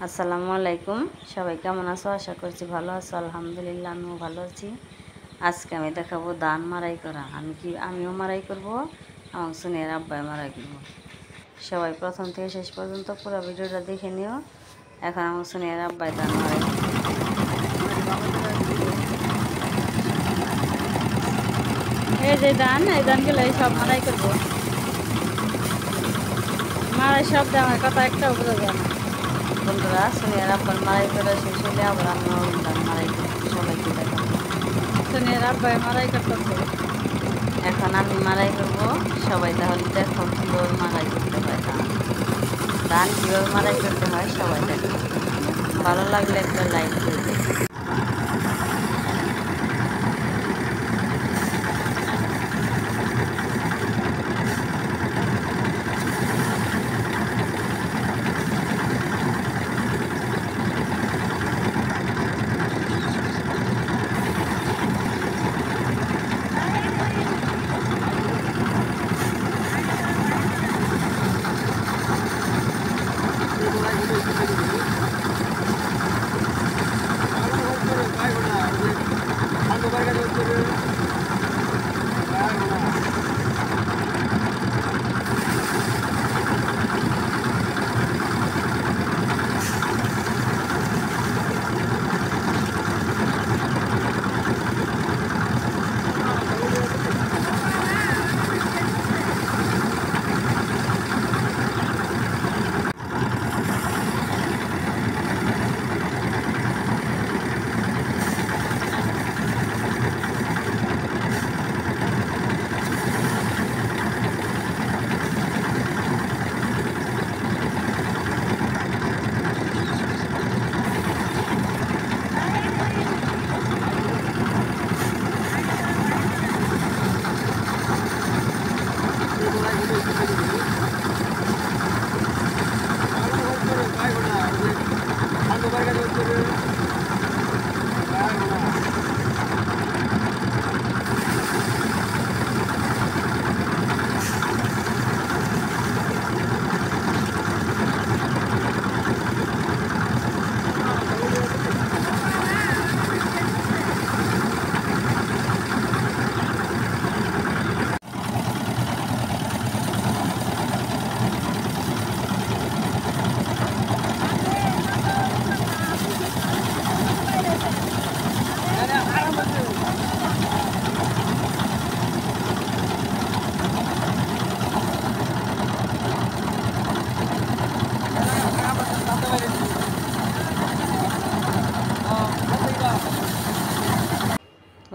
আসসালামু আলাইকুম। সবাই কেমন আছো? আশা করছি ভালো আছো। আলহামদুলিল্লাহ, আমিও ভালো আছি। আজকে আমি দেখাবো ধান মাড়াই করা। আমিও মাড়াই করব, আমার সোনিয়ার আব্বাই মাড়াই করব। সবাই প্রথম থেকে শেষ পর্যন্ত পুরো ভিডিওটা দেখে নিও। এখন আমার সোনিয়ার আব্বাই ধান মাড়াই করব। এই যে ধান, এই ধানগুলো সব মাড়াই করবো। মাড়াই শব্দ আমার কথা একটাও বোঝা যায় না। বন্ধুরা, সোনিয়ার আব্বার মাড়াই করা শেষ হলে আবার আমিও ধান মাড়াই করব, সবাইকে দেখাবো। সোনিয়ার আব্বাই মাড়াই করতেছে, এখন আমি মাড়াই করব। সবাই তাহলে দেখো কীভাবে মাড়াই করতে হয় ধান কীভাবে মাড়াই করতে হয় সবাই দেখো। ভালো লাগলে একটা লাইক করে দেবে।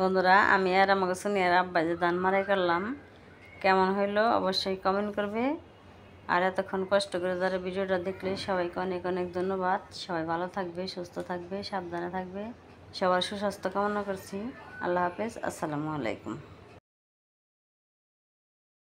বন্ধুরা, আমি আর আমাকে সোনিয়ার আব্বা যে ধান মাড়াই করলাম, কেমন হইলো অবশ্যই কমেন্ট করবে। আর এতক্ষণ কষ্ট করে যারা ভিডিওটা দেখলে সবাইকে অনেক অনেক ধন্যবাদ। সবাই ভালো থাকবে, সুস্থ থাকবে, সাবধানে থাকবে। সবার সুস্বাস্থ্য কামনা করছি। আল্লাহ হাফেজ। আসসালামু আলাইকুম।